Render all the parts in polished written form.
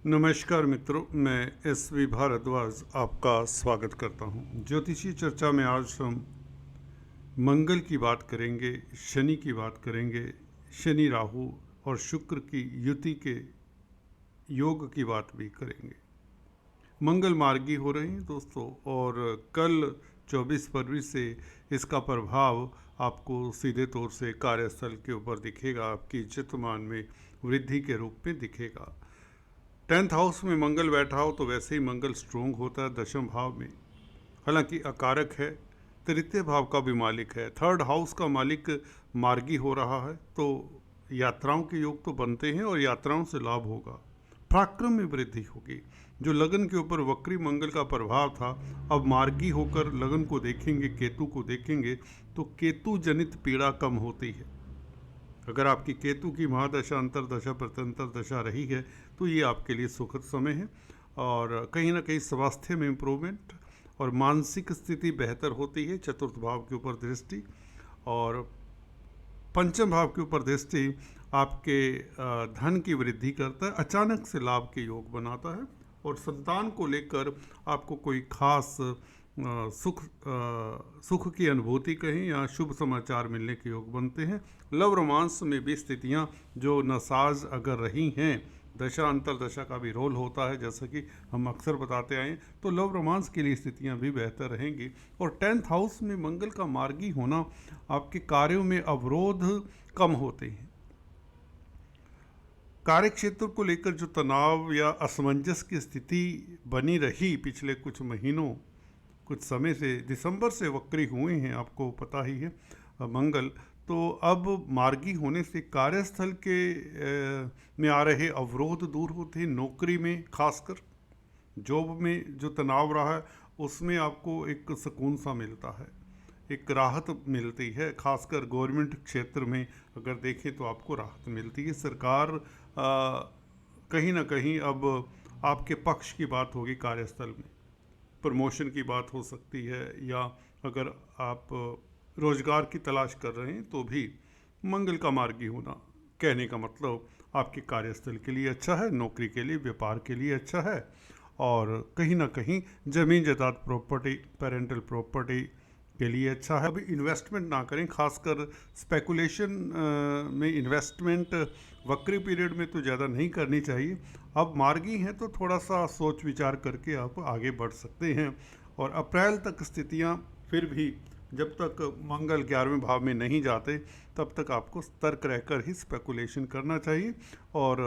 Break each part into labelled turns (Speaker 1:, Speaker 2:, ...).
Speaker 1: नमस्कार मित्रों, मैं एस.वी. भारद्वाज आपका स्वागत करता हूं। ज्योतिषी चर्चा में आज हम मंगल की बात करेंगे, शनि की बात करेंगे, शनि राहु और शुक्र की युति के योग की बात भी करेंगे। मंगल मार्गी हो रहे हैं दोस्तों, और कल 24 फरवरी से इसका प्रभाव आपको सीधे तौर से कार्यस्थल के ऊपर दिखेगा, आपकी इज्जत मान में वृद्धि के रूप में दिखेगा। 10th हाउस में मंगल बैठा हो तो वैसे ही मंगल स्ट्रोंग होता है दशम भाव में, हालांकि अकारक है, तृतीय भाव का भी मालिक है। 3rd हाउस का मालिक मार्गी हो रहा है, तो यात्राओं के योग तो बनते हैं और यात्राओं से लाभ होगा, पराक्रम में वृद्धि होगी। जो लगन के ऊपर वक्री मंगल का प्रभाव था, अब मार्गी होकर लगन को देखेंगे, केतु को देखेंगे, तो केतु जनित पीड़ा कम होती है। अगर आपकी केतु की महादशा, अंतरदशा, प्रत्यंतर दशा रही है तो ये आपके लिए सुखद समय है, और कहीं ना कहीं स्वास्थ्य में इम्प्रूवमेंट और मानसिक स्थिति बेहतर होती है। चतुर्थ भाव के ऊपर दृष्टि और पंचम भाव के ऊपर दृष्टि आपके धन की वृद्धि करता है, अचानक से लाभ के योग बनाता है, और संतान को लेकर आपको कोई खास सुख की अनुभूति कहें या शुभ समाचार मिलने के योग बनते हैं। लव रोमांस में भी स्थितियां जो नसाज अगर रही हैं, दशा अंतरदशा का भी रोल होता है, जैसा कि हम अक्सर बताते आए हैं, तो लव रोमांस के लिए स्थितियां भी बेहतर रहेंगी। और 10th हाउस में मंगल का मार्गी होना आपके कार्यों में अवरोध कम होते हैं। कार्य क्षेत्र को लेकर जो तनाव या असमंजस की स्थिति बनी रही पिछले कुछ महीनों, कुछ समय से, दिसंबर से वक्री हुए हैं, आपको पता ही है मंगल, तो अब मार्गी होने से कार्यस्थल के में आ रहे अवरोध दूर होते हैं। नौकरी में खासकर जॉब में जो तनाव रहा है उसमें आपको एक सुकून सा मिलता है, एक राहत मिलती है। खासकर गवर्नमेंट क्षेत्र में अगर देखें तो आपको राहत मिलती है। सरकार कहीं ना कहीं अब आपके पक्ष की बात होगी, कार्यस्थल में प्रमोशन की बात हो सकती है, या अगर आप रोजगार की तलाश कर रहे हैं तो भी मंगल का मार्गी होना, कहने का मतलब आपके कार्यस्थल के लिए अच्छा है, नौकरी के लिए, व्यापार के लिए अच्छा है, और कहीं ना कहीं जमीन जायदाद प्रॉपर्टी, पेरेंटल प्रॉपर्टी के लिए अच्छा है। अभी इन्वेस्टमेंट ना करें, खासकर स्पेकुलेशन में इन्वेस्टमेंट वक्री पीरियड में तो ज़्यादा नहीं करनी चाहिए। अब मार्गी हैं तो थोड़ा सा सोच विचार करके आप आगे बढ़ सकते हैं, और अप्रैल तक स्थितियां फिर भी, जब तक मंगल 11वें भाव में नहीं जाते तब तक आपको सतर्क रहकर ही स्पेकुलेशन करना चाहिए। और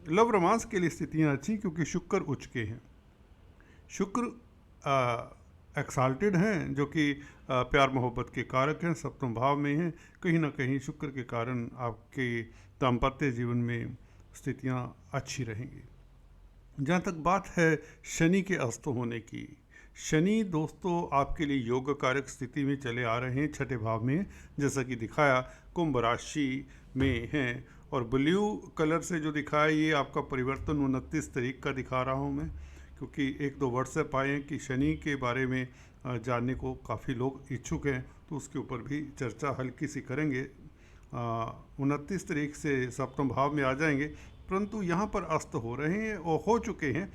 Speaker 1: लव रोमांस के लिए स्थितियां अच्छी, क्योंकि शुक्र उच्च के हैं, शुक्र एक्साल्टेड हैं, जो कि प्यार मोहब्बत के कारक हैं, सप्तम भाव में हैं। कहीं ना कहीं शुक्र के कारण आपके दाम्पत्य जीवन में स्थितियां अच्छी रहेंगी। जहाँ तक बात है शनि के अस्त होने की, शनि दोस्तों आपके लिए योग कारक स्थिति में चले आ रहे हैं, छठे भाव में, जैसा कि दिखाया कुंभ राशि में हैं, और ब्लू कलर से जो दिखाया ये आपका परिवर्तन 29 तारीख का दिखा रहा हूँ मैं, क्योंकि 1-2 व्हाट्सएप आए हैं कि शनि के बारे में जानने को काफ़ी लोग इच्छुक हैं, तो उसके ऊपर भी चर्चा हल्की सी करेंगे। 29 तारीख से सप्तम भाव में आ जाएंगे, परंतु यहाँ पर अस्त हो रहे हैं और हो चुके हैं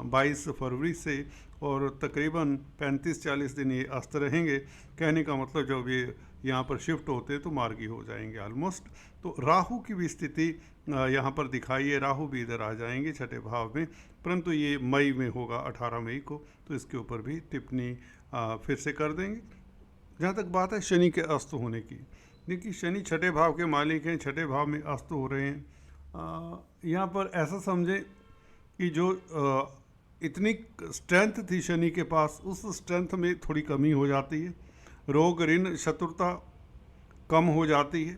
Speaker 1: 22 फरवरी से, और तकरीबन 35-40 दिन ये अस्त रहेंगे। कहने का मतलब जब ये यहाँ पर शिफ्ट होते हैं तो मार्गी हो जाएंगे ऑलमोस्ट। तो राहु की भी स्थिति यहाँ पर दिखाई है, राहु भी इधर आ जाएंगे छठे भाव में, परंतु ये मई में होगा, 18 मई को, तो इसके ऊपर भी टिप्पणी फिर से कर देंगे। जहाँ तक बात है शनि के अस्त होने की, देखिए शनि छठे भाव के मालिक हैं, छठे भाव में अस्त हो रहे हैं। यहाँ पर ऐसा समझें कि जो इतनी स्ट्रेंथ थी शनि के पास, उस स्ट्रेंथ में थोड़ी कमी हो जाती है, रोग ऋण शत्रुता कम हो जाती है।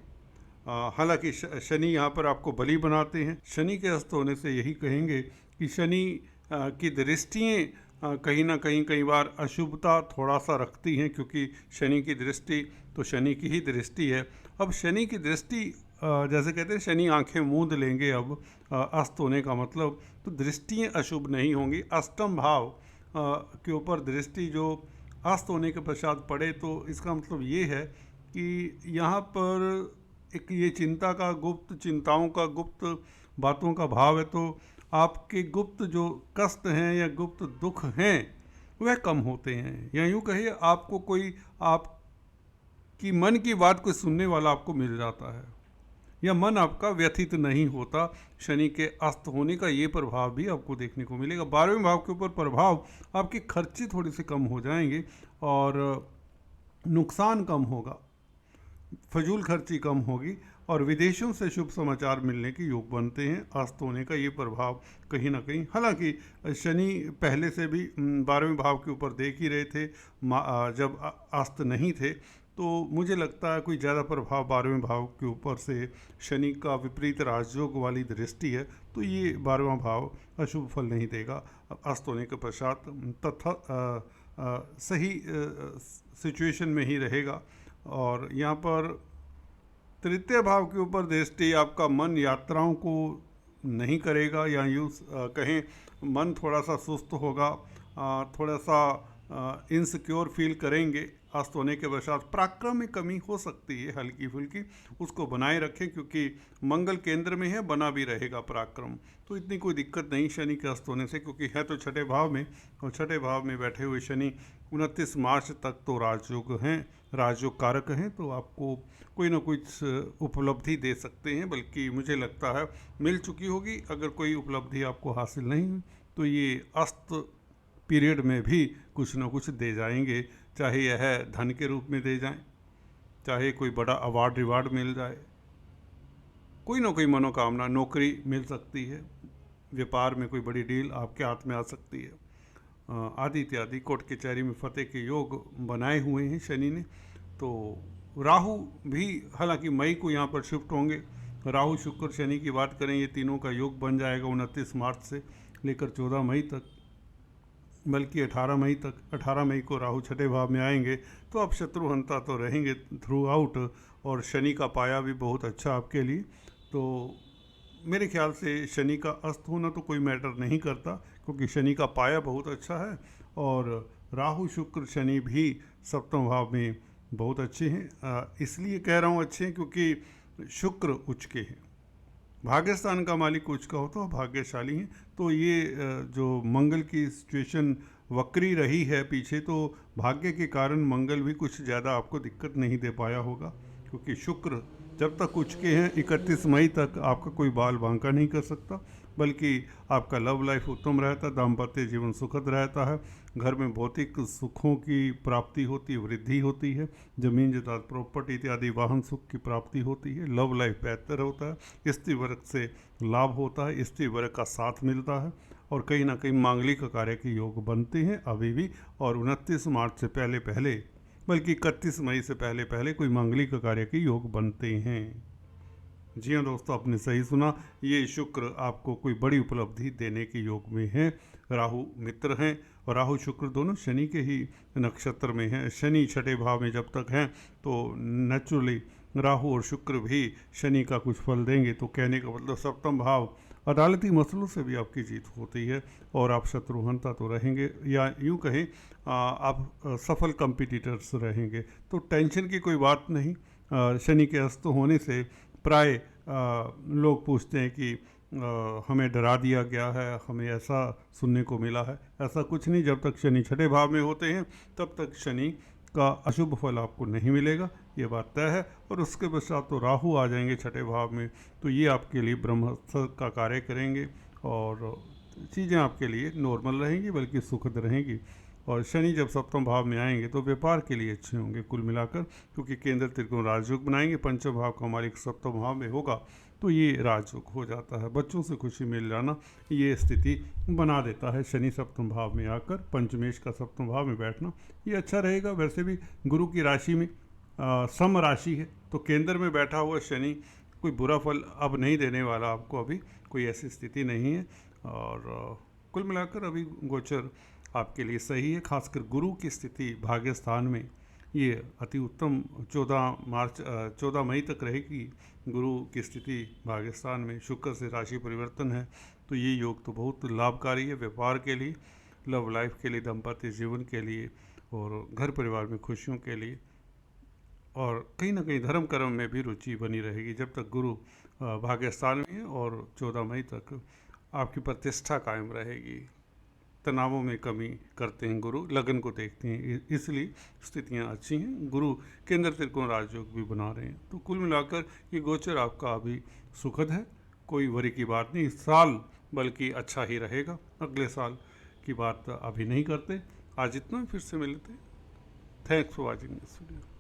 Speaker 1: हालांकि शनि यहाँ पर आपको बली बनाते हैं। शनि के अस्त होने से यही कहेंगे कि शनि की दृष्टियाँ कहीं ना कहीं कई बार अशुभता थोड़ा सा रखती हैं, क्योंकि शनि की दृष्टि तो शनि की ही दृष्टि है। अब शनि की दृष्टि जैसे कहते हैं शनि आंखें मूंद लेंगे, अब अस्त होने का मतलब, तो दृष्टियाँ अशुभ नहीं होंगी। अष्टम भाव के ऊपर दृष्टि जो अस्त होने के पश्चात पड़े, तो इसका मतलब ये है कि यहाँ पर एक ये चिंता का गुप्त, चिंताओं का गुप्त बातों का भाव है, तो आपके गुप्त जो कष्ट हैं या गुप्त दुख हैं वह कम होते हैं, या यूँ कहिए आपको कोई आपकी मन की बात कोई सुनने वाला आपको मिल जाता है, या मन आपका व्यथित नहीं होता। शनि के अस्त होने का ये प्रभाव भी आपको देखने को मिलेगा। 12वें भाव के ऊपर प्रभाव, आपके खर्चे थोड़े से कम हो जाएंगे और नुकसान कम होगा, फजूल खर्ची कम होगी और विदेशों से शुभ समाचार मिलने के योग बनते हैं। अस्त होने का ये प्रभाव कहीं ना कहीं, हालांकि शनि पहले से भी 12वें भाव के ऊपर देख ही रहे थे जब अस्त नहीं थे, तो मुझे लगता है कोई ज़्यादा प्रभाव 12वें भाव के ऊपर से शनि का विपरीत राजयोग वाली दृष्टि है, तो ये 12वां भाव अशुभ फल नहीं देगा अस्त होने के पश्चात, तथा सही सिचुएशन में ही रहेगा। और यहाँ पर तृतीय भाव के ऊपर दृष्टि, आपका मन यात्राओं को नहीं करेगा, या यूँ कहें मन थोड़ा सा सुस्त होगा, थोड़ा सा इनसिक्योर फील करेंगे। अस्त होने के पश्चात पराक्रम में कमी हो सकती है हल्की फुल्की, उसको बनाए रखें क्योंकि मंगल केंद्र में है, बना भी रहेगा पराक्रम, तो इतनी कोई दिक्कत नहीं शनि के अस्त होने से, क्योंकि है तो छठे भाव में, और छठे भाव में बैठे हुए शनि 29 मार्च तक तो राजयोग हैं, राजयोग कारक हैं, तो आपको कोई ना कुछ उपलब्धि दे सकते हैं, बल्कि मुझे लगता है मिल चुकी होगी। अगर कोई उपलब्धि आपको हासिल नहीं हुई तो ये अस्त पीरियड में भी कुछ ना कुछ दे जाएंगे, चाहे यह धन के रूप में दे जाएं, चाहे कोई बड़ा अवार्ड रिवार्ड मिल जाए, कोई ना कोई मनोकामना, नौकरी मिल सकती है, व्यापार में कोई बड़ी डील आपके हाथ में आ सकती है, आदि इत्यादि। कोर्ट कचहरी में फतेह के योग बनाए हुए हैं शनि ने। तो राहु भी हालांकि मई को यहाँ पर शिफ्ट होंगे, राहु शुक्र शनि की बात करें, ये तीनों का योग बन जाएगा 29 मार्च से लेकर 14 मई तक, बल्कि 18 मई तक। 18 मई को राहु छठे भाव में आएंगे, तो आप शत्रुहंता तो रहेंगे थ्रू आउट, और शनि का पाया भी बहुत अच्छा आपके लिए। तो मेरे ख्याल से शनि का अस्त होना तो कोई मैटर नहीं करता, क्योंकि शनि का पाया बहुत अच्छा है, और राहु शुक्र शनि भी सप्तम भाव में बहुत अच्छे हैं। इसलिए कह रहा हूँ अच्छे हैं क्योंकि शुक्र उच्च के हैं, भाग्यस्थान का मालिक उच्च का हो तो भाग्यशाली हैं। तो ये जो मंगल की सिचुएशन वक्री रही है पीछे, तो भाग्य के कारण मंगल भी कुछ ज़्यादा आपको दिक्कत नहीं दे पाया होगा, क्योंकि शुक्र जब तक उच्च के हैं 31 मई तक आपका कोई बाल बांका नहीं कर सकता, बल्कि आपका लव लाइफ उत्तम रहता है, दाम्पत्य जीवन सुखद रहता है, घर में भौतिक सुखों की प्राप्ति होती है, वृद्धि होती है, जमीन जायदाद प्रॉपर्टी इत्यादि वाहन सुख की प्राप्ति होती है, लव लाइफ बेहतर होता है, स्त्री वर्ग से लाभ होता है, स्त्री वर्ग का साथ मिलता है, और कहीं ना कहीं मांगलिक कार्य के योग बनते हैं अभी भी। और 29 मार्च से पहले पहले, बल्कि 31 मई से पहले पहले कोई मांगलिक कार्य के योग बनते हैं। जी हाँ दोस्तों, आपने सही सुना, ये शुक्र आपको कोई बड़ी उपलब्धि देने के योग में है। राहु मित्र हैं और राहु शुक्र दोनों शनि के ही नक्षत्र में हैं। शनि छठे भाव में जब तक हैं तो नेचुरली राहु और शुक्र भी शनि का कुछ फल देंगे। तो कहने का मतलब सप्तम भाव अदालती मसलों से भी आपकी जीत होती है और आप शत्रुहंता तो रहेंगे, या यूँ कहें आप सफल कंपिटिटर्स रहेंगे, तो टेंशन की कोई बात नहीं। शनि के अस्त होने से प्राय लोग पूछते हैं कि हमें डरा दिया गया है, हमें ऐसा सुनने को मिला है। ऐसा कुछ नहीं, जब तक शनि छठे भाव में होते हैं तब तक शनि का अशुभ फल आपको नहीं मिलेगा, ये बात तय है। और उसके पश्चात तो राहु आ जाएंगे छठे भाव में, तो ये आपके लिए ब्रह्मास्त्र का कार्य करेंगे और चीज़ें आपके लिए नॉर्मल रहेंगी, बल्कि सुखद रहेंगी। और शनि जब सप्तम भाव में आएंगे तो व्यापार के लिए अच्छे होंगे कुल मिलाकर, क्योंकि केंद्र त्रिकोण राजयोग बनाएंगे, पंचम भाव का मालिक सप्तम भाव में होगा, तो ये राजयोग हो जाता है। बच्चों से खुशी मिल जाना ये स्थिति बना देता है शनि सप्तम भाव में आकर। पंचमेश का सप्तम भाव में बैठना ये अच्छा रहेगा। वैसे भी गुरु की राशि में सम राशि है, तो केंद्र में बैठा हुआ शनि कोई बुरा फल अब नहीं देने वाला आपको, अभी कोई ऐसी स्थिति नहीं है। और कुल मिलाकर अभी गोचर आपके लिए सही है। खासकर गुरु की स्थिति भाग्यस्थान में ये अति उत्तम 14 मई तक रहेगी। गुरु की स्थिति भाग्यस्थान में, शुक्र से राशि परिवर्तन है, तो ये योग तो बहुत लाभकारी है व्यापार के लिए, लव लाइफ के लिए, दाम्पत्य जीवन के लिए, और घर परिवार में खुशियों के लिए। और कहीं ना कहीं धर्म कर्म में भी रुचि बनी रहेगी जब तक गुरु भाग्यस्थान में है। और 14 मई तक आपकी प्रतिष्ठा कायम रहेगी। तनावों में कमी करते हैं गुरु, लगन को देखते हैं, इसलिए स्थितियां अच्छी हैं। गुरु केंद्र त्रिकोण राजयोग भी बना रहे हैं। तो कुल मिलाकर ये गोचर आपका अभी सुखद है, कोई वरी की बात नहीं। इस साल बल्कि अच्छा ही रहेगा, अगले साल की बात अभी नहीं करते। आज इतना, फिर से मिलते। Thanks for watching this video.